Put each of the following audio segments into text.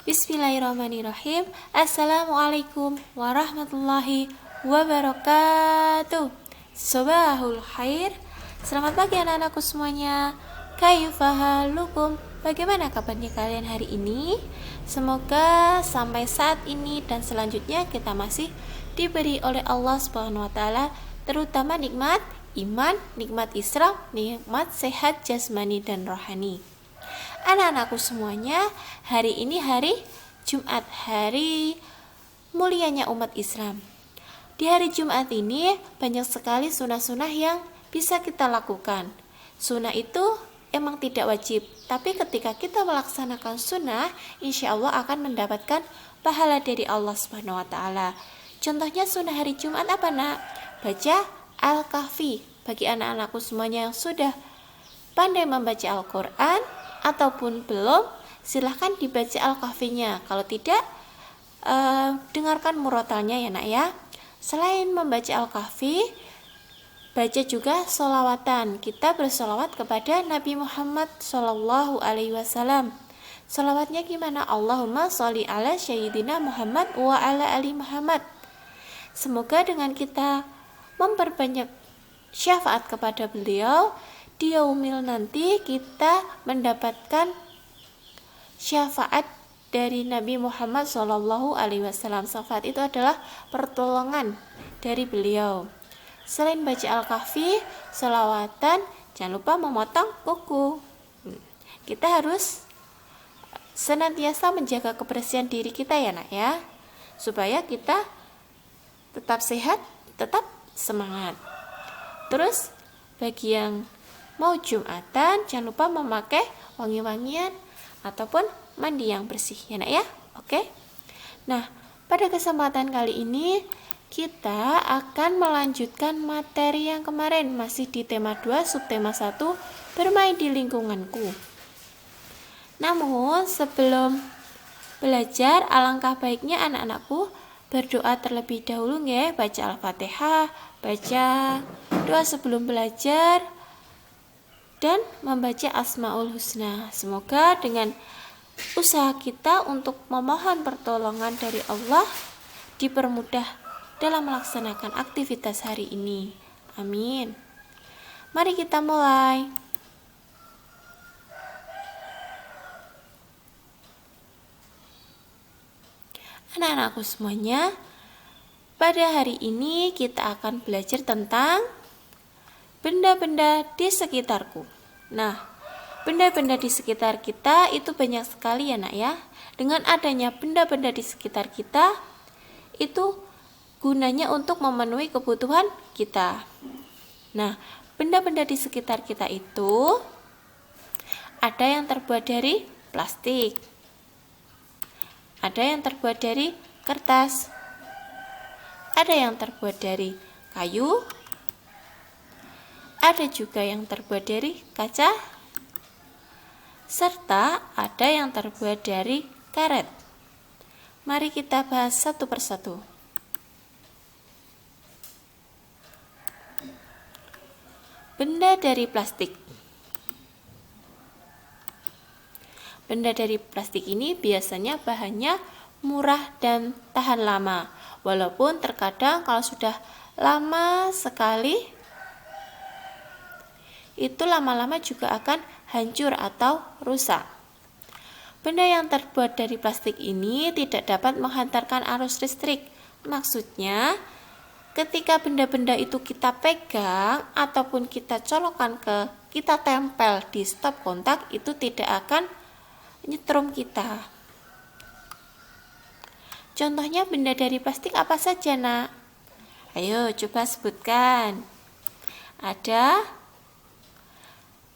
Bismillahirrahmanirrahim. Assalamualaikum warahmatullahi wabarakatuh. Sobahul khair. Selamat pagi anak-anakku semuanya. Kayufahalukum. Bagaimana kabarnya kalian hari ini? Semoga sampai saat ini dan selanjutnya kita masih diberi oleh Allah Subhanahu wa taala terutama nikmat iman, nikmat Islam, nikmat sehat jasmani dan rohani. Anak-anakku semuanya, hari ini hari Jumat, hari mulianya umat Islam. Di hari Jumat ini banyak sekali sunnah-sunnah yang bisa kita lakukan. Sunnah itu emang tidak wajib, tapi ketika kita melaksanakan sunnah, insya Allah akan mendapatkan pahala dari Allah Subhanahu wa taala. Contohnya sunnah hari Jumat apa, Nak? Baca Al-Kahfi. Bagi anak-anakku semuanya yang sudah pandai membaca Al-Quran ataupun belum, silahkan dibaca Al-Kahfinya. Kalau tidak, dengarkan murotalnya ya nak ya. Selain membaca Al-Kahfi, baca juga sholawatan. Kita bersolawat kepada Nabi Muhammad SAW. Sholawatnya gimana? Allahumma sholli ala sayyidina Muhammad wa ala ali Muhammad. Semoga dengan kita memperbanyak syafaat kepada beliau, di yaumil nanti kita mendapatkan syafaat dari Nabi Muhammad SAW. Syafaat itu adalah pertolongan dari beliau. Selain baca Al-Kahfi, sholawatan, jangan lupa memotong kuku. Kita harus senantiasa menjaga kebersihan diri kita ya nak ya, supaya kita tetap sehat, tetap semangat. Terus bagi yang mau Jumatan, jangan lupa memakai wangi-wangian ataupun mandi yang bersih ya nak ya. Oke. Nah, pada kesempatan kali ini kita akan melanjutkan materi yang kemarin, masih di tema 2 subtema 1 bermain di lingkunganku. Namun sebelum belajar, alangkah baiknya anak-anakku berdoa terlebih dahulu ya, baca Al-Fatihah, baca doa sebelum belajar, dan membaca Asmaul Husna. Semoga dengan usaha kita untuk memohon pertolongan dari Allah dipermudah dalam melaksanakan aktivitas hari ini. Amin. Mari kita mulai. Anak-anakku semuanya, pada hari ini kita akan belajar tentang benda-benda di sekitarku. Nah, benda-benda di sekitar kita itu banyak sekali ya nak ya. Dengan adanya benda-benda di sekitar kita, itu gunanya untuk memenuhi kebutuhan kita. Nah, benda-benda di sekitar kita itu ada yang terbuat dari plastik, ada yang terbuat dari kertas, ada yang terbuat dari kayu, ada juga yang terbuat dari kaca, serta ada yang terbuat dari karet. Mari kita bahas satu persatu. Benda dari plastik. Benda dari plastik ini biasanya bahannya murah dan tahan lama. Walaupun terkadang kalau sudah lama sekali, itu lama-lama juga akan hancur atau rusak. Benda yang terbuat dari plastik ini tidak dapat menghantarkan arus listrik. Maksudnya, ketika benda-benda itu kita pegang ataupun kita colokkan kita tempel di stop kontak, itu tidak akan nyetrum kita. Contohnya benda dari plastik apa saja nak? Ayo coba sebutkan. Ada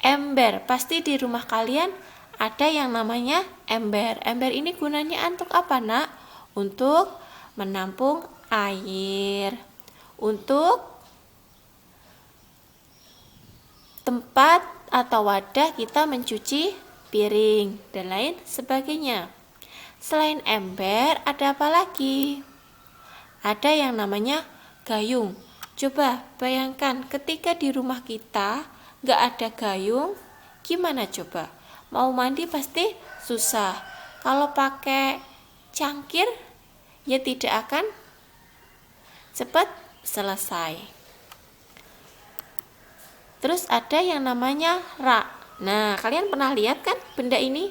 ember, pasti di rumah kalian ada yang namanya ember. Ember ini gunanya untuk apa nak? Untuk menampung air, untuk tempat atau wadah kita mencuci piring dan lain sebagainya. Selain ember, ada apa lagi? Ada yang namanya gayung. Coba bayangkan ketika di rumah kita gak ada gayung, gimana coba? Mau mandi pasti susah. Kalau pakai cangkir ya tidak akan cepat selesai. Terus ada yang namanya rak. Nah, kalian pernah lihat kan benda ini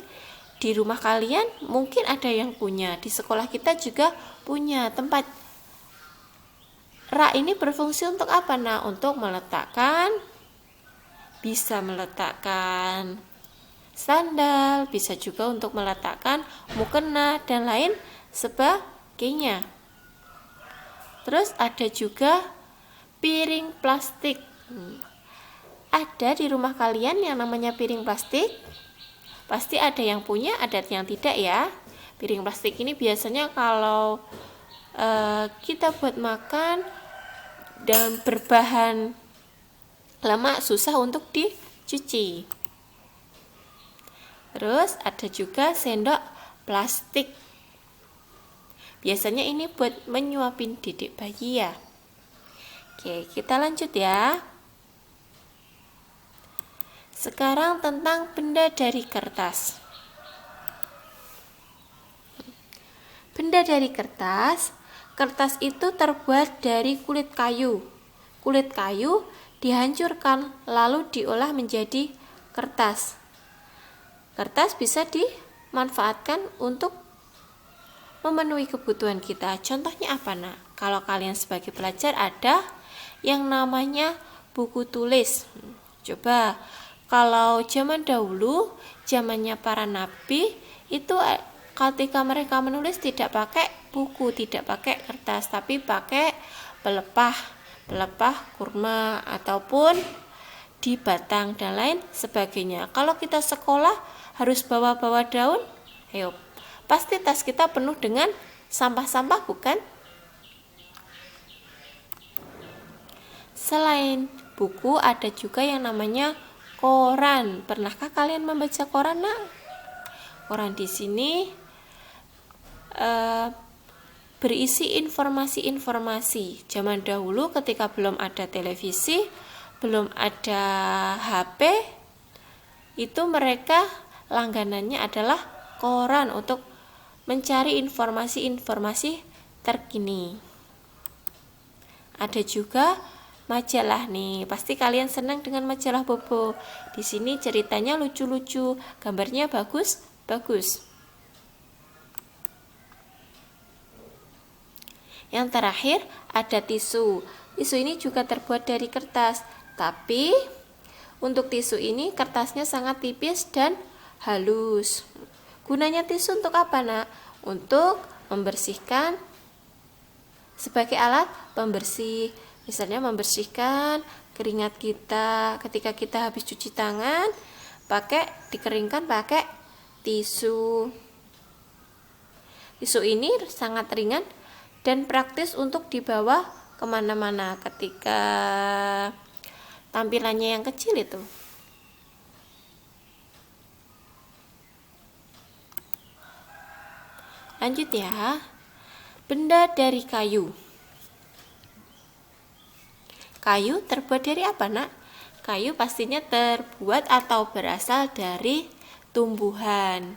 di rumah kalian? Mungkin ada yang punya. Di sekolah kita juga punya tempat. Rak ini berfungsi untuk apa? Nah, untuk bisa meletakkan sandal, bisa juga untuk meletakkan mukena dan lain sebagainya. Terus ada juga piring plastik. Ada di rumah kalian yang namanya piring plastik? Pasti ada yang punya, ada yang tidak ya. Piring plastik ini biasanya kalau kita buat makan dan berbahan lemak susah untuk dicuci. Terus ada juga sendok plastik. Biasanya ini buat menyuapin didik bayi ya. Oke, kita lanjut ya. Sekarang tentang benda dari kertas. Benda dari kertas. Kertas itu terbuat dari kulit kayu. Kulit kayu dihancurkan lalu diolah menjadi kertas. Kertas bisa dimanfaatkan untuk memenuhi kebutuhan kita. Contohnya apa, Nak? Kalau kalian sebagai pelajar ada yang namanya buku tulis. Coba, kalau zaman dahulu, zamannya para nabi, itu ketika mereka menulis tidak pakai buku, tidak pakai kertas, tapi pakai pelepah kurma ataupun di batang dan lain sebagainya. Kalau kita sekolah harus bawa-bawa daun, ayo, pasti tas kita penuh dengan sampah-sampah, bukan? Selain buku ada juga yang namanya koran. Pernahkah kalian membaca koran, Nak? Koran di sini berisi informasi-informasi. Zaman dahulu ketika belum ada televisi, belum ada HP, itu mereka langganannya adalah koran untuk mencari informasi-informasi terkini. Ada juga majalah nih, pasti kalian senang dengan majalah Bobo. Di sini ceritanya lucu-lucu, gambarnya bagus. Yang terakhir ada tisu. Tisu ini juga terbuat dari kertas, tapi untuk tisu ini kertasnya sangat tipis dan halus. Gunanya tisu untuk apa, Nak? Untuk membersihkan sebagai alat pembersih. Misalnya membersihkan keringat kita ketika kita habis cuci tangan, dikeringkan pakai tisu. Tisu ini sangat ringan dan praktis untuk dibawa kemana-mana ketika tampilannya yang kecil itu. Lanjut ya. Benda dari kayu. Kayu terbuat dari apa, Nak? Kayu pastinya terbuat atau berasal dari tumbuhan.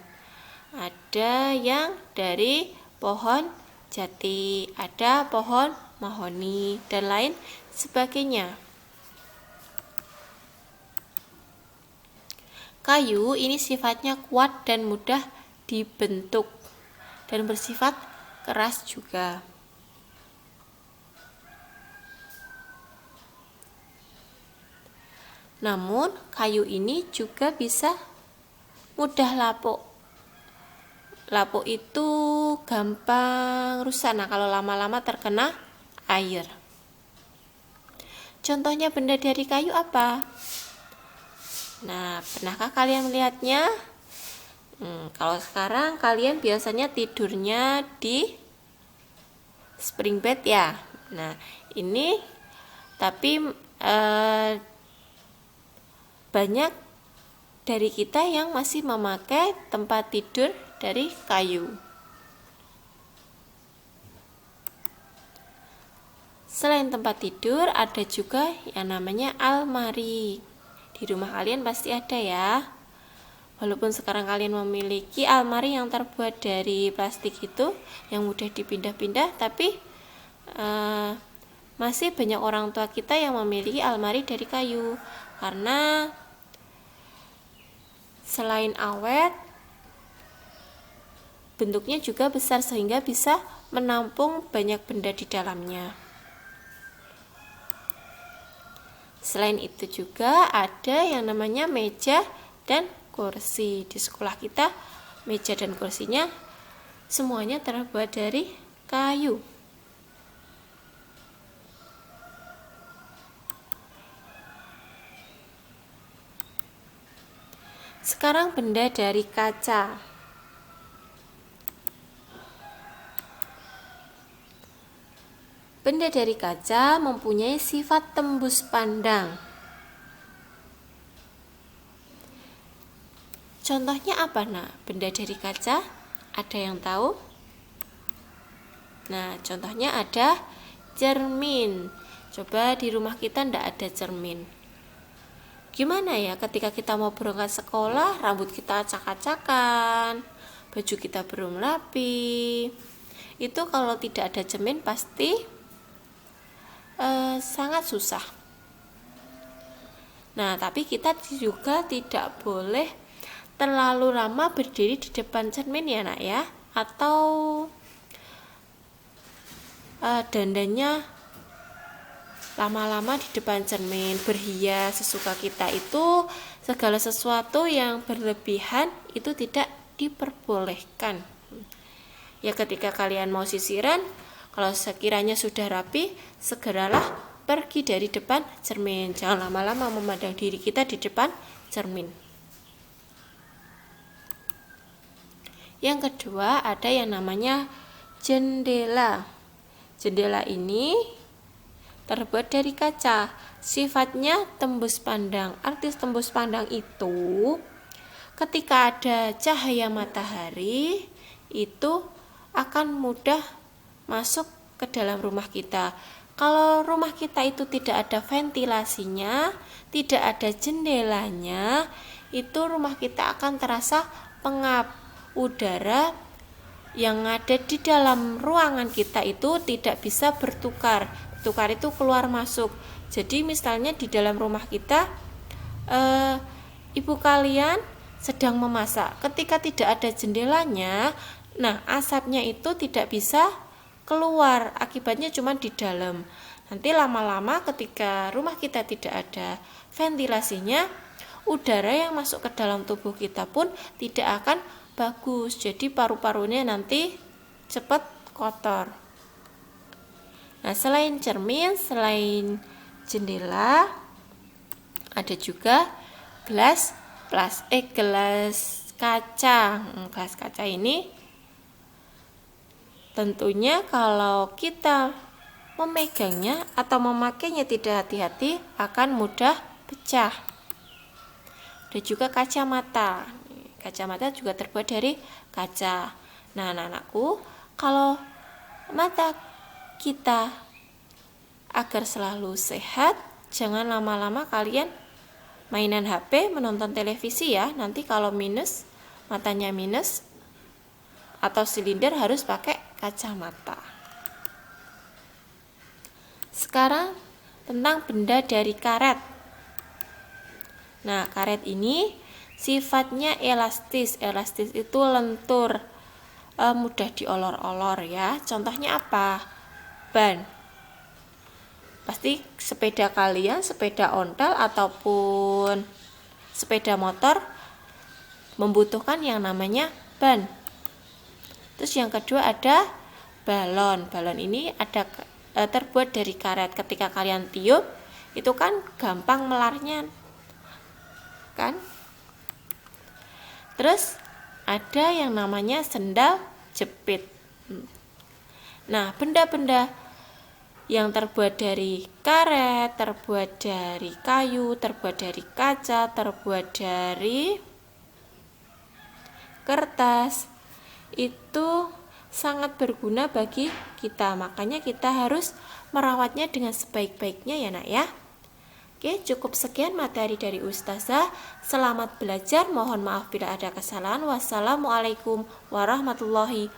Ada yang dari pohon jati, ada pohon mahoni, dan lain sebagainya. Kayu ini sifatnya kuat dan mudah dibentuk dan bersifat keras juga. Namun kayu ini juga bisa mudah lapuk. Lapuk itu gampang rusak, nah kalau lama-lama terkena air. Contohnya benda dari kayu apa? Nah, pernahkah kalian melihatnya? Kalau sekarang kalian biasanya tidurnya di spring bed ya. Nah, ini tapi banyak dari kita yang masih memakai tempat tidur dari kayu. Selain tempat tidur, ada juga yang namanya almari. Di rumah kalian pasti ada ya. Walaupun sekarang kalian memiliki almari yang terbuat dari plastik itu, yang mudah dipindah-pindah, tapi masih banyak orang tua kita yang memiliki almari dari kayu. Karena selain awet, bentuknya juga besar sehingga bisa menampung banyak benda di dalamnya. Selain itu juga ada yang namanya meja dan kursi. Di sekolah kita meja dan kursinya semuanya terbuat dari kayu. Sekarang benda dari kaca. Benda dari kaca mempunyai sifat tembus pandang. Contohnya apa, nak? Benda dari kaca, ada yang tahu? Nah, contohnya ada cermin. Coba di rumah kita ndak ada cermin. Gimana ya ketika kita mau berangkat sekolah, rambut kita acak-acakan, baju kita belum rapi. Itu kalau tidak ada cermin pasti sangat susah. Nah, tapi kita juga tidak boleh terlalu lama berdiri di depan cermin ya, nak ya, atau dandannya lama-lama di depan cermin, berhias sesuka kita. Itu segala sesuatu yang berlebihan itu tidak diperbolehkan. Ya, ketika kalian mau sisiran, kalau sekiranya sudah rapi, segeralah pergi dari depan cermin. Jangan lama-lama memandang diri kita di depan cermin. Yang kedua ada yang namanya jendela. Jendela ini terbuat dari kaca. Sifatnya tembus pandang. Arti tembus pandang itu ketika ada cahaya matahari itu akan mudah masuk ke dalam rumah kita. Kalau rumah kita itu tidak ada ventilasinya, tidak ada jendelanya, itu rumah kita akan terasa pengap. Udara yang ada di dalam ruangan kita itu tidak bisa bertukar. Bertukar itu keluar masuk. Jadi misalnya di dalam rumah kita, ibu kalian sedang memasak. Ketika tidak ada jendelanya, nah asapnya itu tidak bisa keluar. Akibatnya cuma di dalam. Nanti lama-lama ketika rumah kita tidak ada ventilasinya, udara yang masuk ke dalam tubuh kita pun tidak akan bagus, jadi paru-parunya nanti cepat kotor. Nah, selain cermin, selain jendela, ada juga gelas kaca. Gelas kaca ini tentunya kalau kita memegangnya atau memakainya tidak hati-hati akan mudah pecah. Ada juga kacamata. Kacamata juga terbuat dari kaca. Nah, anak-anakku, kalau mata kita agar selalu sehat, jangan lama-lama kalian mainan HP, menonton televisi ya. Nanti kalau minus, matanya minus atau silinder harus pakai kacamata. Sekarang tentang benda dari karet. Nah, karet ini sifatnya elastis. Elastis itu lentur, mudah diolor-olor ya. Contohnya apa? Ban. Pasti sepeda kalian, sepeda ontel ataupun sepeda motor membutuhkan yang namanya ban. Terus yang kedua ada balon. Balon ini ada terbuat dari karet. Ketika kalian tiup, itu kan gampang melarnya, kan? Terus ada yang namanya sendal jepit. Nah, benda-benda yang terbuat dari karet, terbuat dari kayu, terbuat dari kaca, terbuat dari kertas, itu sangat berguna bagi kita. Makanya kita harus merawatnya dengan sebaik-baiknya ya, nak ya. Oke, cukup sekian materi dari Ustazah. Selamat belajar, mohon maaf bila ada kesalahan. Wassalamualaikum warahmatullahi